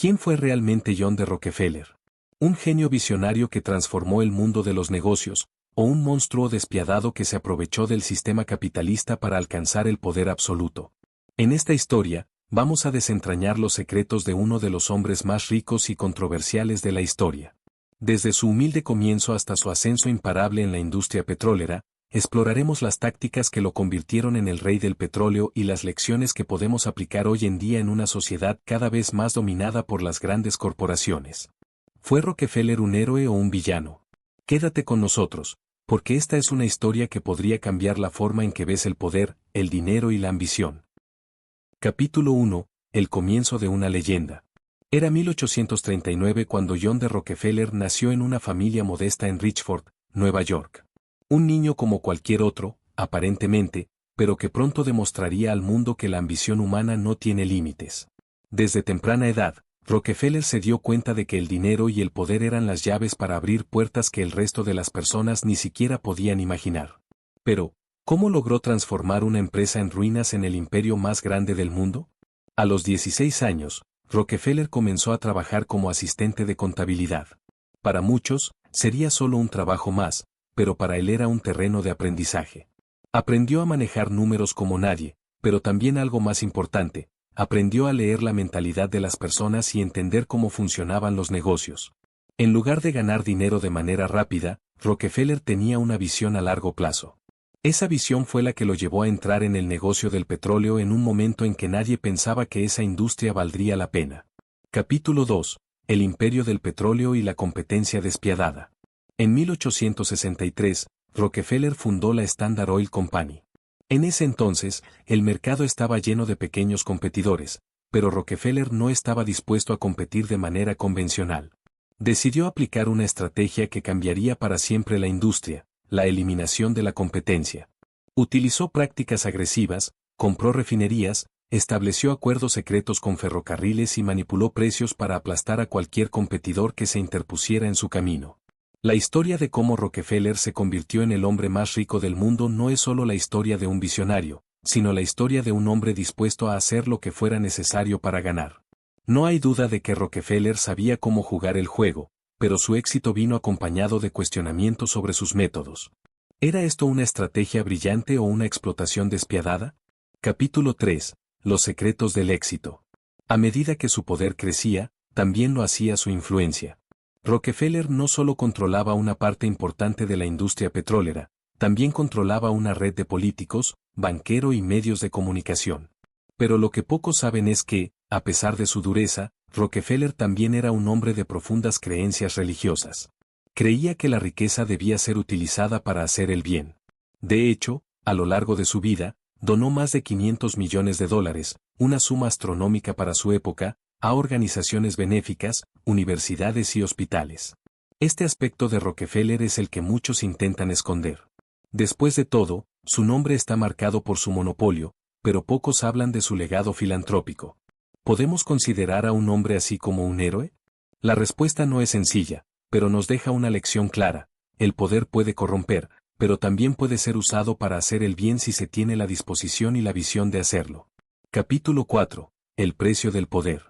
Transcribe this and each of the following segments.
¿Quién fue realmente John D. Rockefeller? ¿Un genio visionario que transformó el mundo de los negocios, o un monstruo despiadado que se aprovechó del sistema capitalista para alcanzar el poder absoluto? En esta historia, vamos a desentrañar los secretos de uno de los hombres más ricos y controversiales de la historia. Desde su humilde comienzo hasta su ascenso imparable en la industria petrolera, exploraremos las tácticas que lo convirtieron en el rey del petróleo y las lecciones que podemos aplicar hoy en día en una sociedad cada vez más dominada por las grandes corporaciones. ¿Fue Rockefeller un héroe o un villano? Quédate con nosotros, porque esta es una historia que podría cambiar la forma en que ves el poder, el dinero y la ambición. Capítulo 1. El comienzo de una leyenda. Era 1839 cuando John D. Rockefeller nació en una familia modesta en Richford, Nueva York. Un niño como cualquier otro, aparentemente, pero que pronto demostraría al mundo que la ambición humana no tiene límites. Desde temprana edad, Rockefeller se dio cuenta de que el dinero y el poder eran las llaves para abrir puertas que el resto de las personas ni siquiera podían imaginar. Pero, ¿cómo logró transformar una empresa en ruinas en el imperio más grande del mundo? A los 16 años, Rockefeller comenzó a trabajar como asistente de contabilidad. Para muchos, sería solo un trabajo más, pero para él era un terreno de aprendizaje. Aprendió a manejar números como nadie, pero también algo más importante, aprendió a leer la mentalidad de las personas y entender cómo funcionaban los negocios. En lugar de ganar dinero de manera rápida, Rockefeller tenía una visión a largo plazo. Esa visión fue la que lo llevó a entrar en el negocio del petróleo en un momento en que nadie pensaba que esa industria valdría la pena. Capítulo 2. El imperio del petróleo y la competencia despiadada. En 1863, Rockefeller fundó la Standard Oil Company. En ese entonces, el mercado estaba lleno de pequeños competidores, pero Rockefeller no estaba dispuesto a competir de manera convencional. Decidió aplicar una estrategia que cambiaría para siempre la industria: la eliminación de la competencia. Utilizó prácticas agresivas, compró refinerías, estableció acuerdos secretos con ferrocarriles y manipuló precios para aplastar a cualquier competidor que se interpusiera en su camino. La historia de cómo Rockefeller se convirtió en el hombre más rico del mundo no es solo la historia de un visionario, sino la historia de un hombre dispuesto a hacer lo que fuera necesario para ganar. No hay duda de que Rockefeller sabía cómo jugar el juego, pero su éxito vino acompañado de cuestionamientos sobre sus métodos. ¿Era esto una estrategia brillante o una explotación despiadada? Capítulo 3. Los secretos del éxito. A medida que su poder crecía, también lo hacía su influencia. Rockefeller no solo controlaba una parte importante de la industria petrolera, también controlaba una red de políticos, banqueros y medios de comunicación. Pero lo que pocos saben es que, a pesar de su dureza, Rockefeller también era un hombre de profundas creencias religiosas. Creía que la riqueza debía ser utilizada para hacer el bien. De hecho, a lo largo de su vida, donó más de $500 millones, una suma astronómica para su época, a organizaciones benéficas, universidades y hospitales. Este aspecto de Rockefeller es el que muchos intentan esconder. Después de todo, su nombre está marcado por su monopolio, pero pocos hablan de su legado filantrópico. ¿Podemos considerar a un hombre así como un héroe? La respuesta no es sencilla, pero nos deja una lección clara: el poder puede corromper, pero también puede ser usado para hacer el bien si se tiene la disposición y la visión de hacerlo. Capítulo 4. El precio del poder.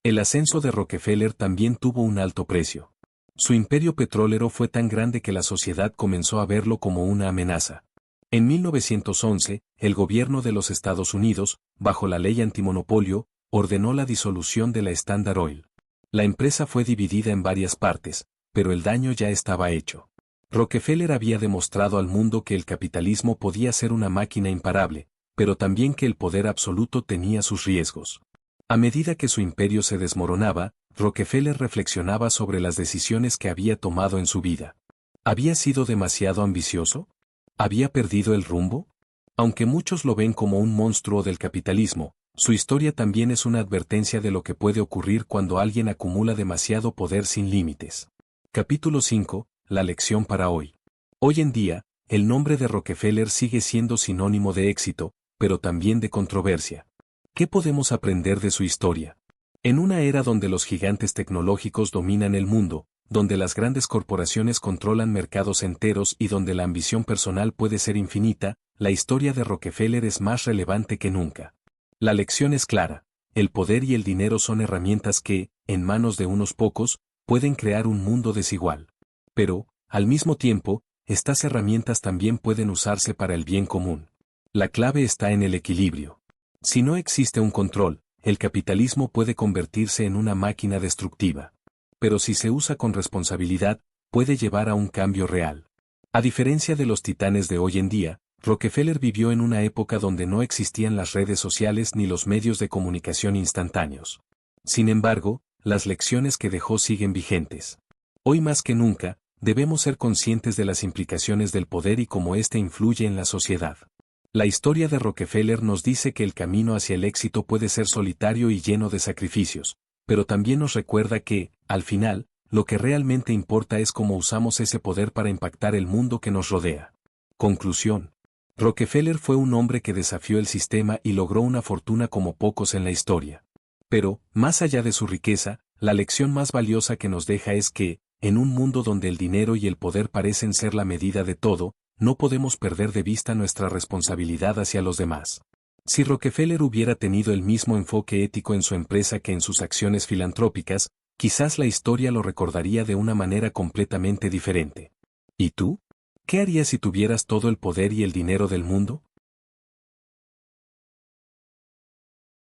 El ascenso de Rockefeller también tuvo un alto precio. Su imperio petrolero fue tan grande que la sociedad comenzó a verlo como una amenaza. En 1911, el gobierno de los Estados Unidos, bajo la ley antimonopolio, ordenó la disolución de la Standard Oil. La empresa fue dividida en varias partes, pero el daño ya estaba hecho. Rockefeller había demostrado al mundo que el capitalismo podía ser una máquina imparable, pero también que el poder absoluto tenía sus riesgos. A medida que su imperio se desmoronaba, Rockefeller reflexionaba sobre las decisiones que había tomado en su vida. ¿Había sido demasiado ambicioso? ¿Había perdido el rumbo? Aunque muchos lo ven como un monstruo del capitalismo, su historia también es una advertencia de lo que puede ocurrir cuando alguien acumula demasiado poder sin límites. Capítulo 5. La lección para hoy. Hoy en día, el nombre de Rockefeller sigue siendo sinónimo de éxito, pero también de controversia. ¿Qué podemos aprender de su historia? En una era donde los gigantes tecnológicos dominan el mundo, donde las grandes corporaciones controlan mercados enteros y donde la ambición personal puede ser infinita, la historia de Rockefeller es más relevante que nunca. La lección es clara: el poder y el dinero son herramientas que, en manos de unos pocos, pueden crear un mundo desigual. Pero, al mismo tiempo, estas herramientas también pueden usarse para el bien común. La clave está en el equilibrio. Si no existe un control, el capitalismo puede convertirse en una máquina destructiva. Pero si se usa con responsabilidad, puede llevar a un cambio real. A diferencia de los titanes de hoy en día, Rockefeller vivió en una época donde no existían las redes sociales ni los medios de comunicación instantáneos. Sin embargo, las lecciones que dejó siguen vigentes. Hoy más que nunca, debemos ser conscientes de las implicaciones del poder y cómo éste influye en la sociedad. La historia de Rockefeller nos dice que el camino hacia el éxito puede ser solitario y lleno de sacrificios, pero también nos recuerda que, al final, lo que realmente importa es cómo usamos ese poder para impactar el mundo que nos rodea. Conclusión. Rockefeller fue un hombre que desafió el sistema y logró una fortuna como pocos en la historia. Pero, más allá de su riqueza, la lección más valiosa que nos deja es que, en un mundo donde el dinero y el poder parecen ser la medida de todo, no podemos perder de vista nuestra responsabilidad hacia los demás. Si Rockefeller hubiera tenido el mismo enfoque ético en su empresa que en sus acciones filantrópicas, quizás la historia lo recordaría de una manera completamente diferente. ¿Y tú? ¿Qué harías si tuvieras todo el poder y el dinero del mundo?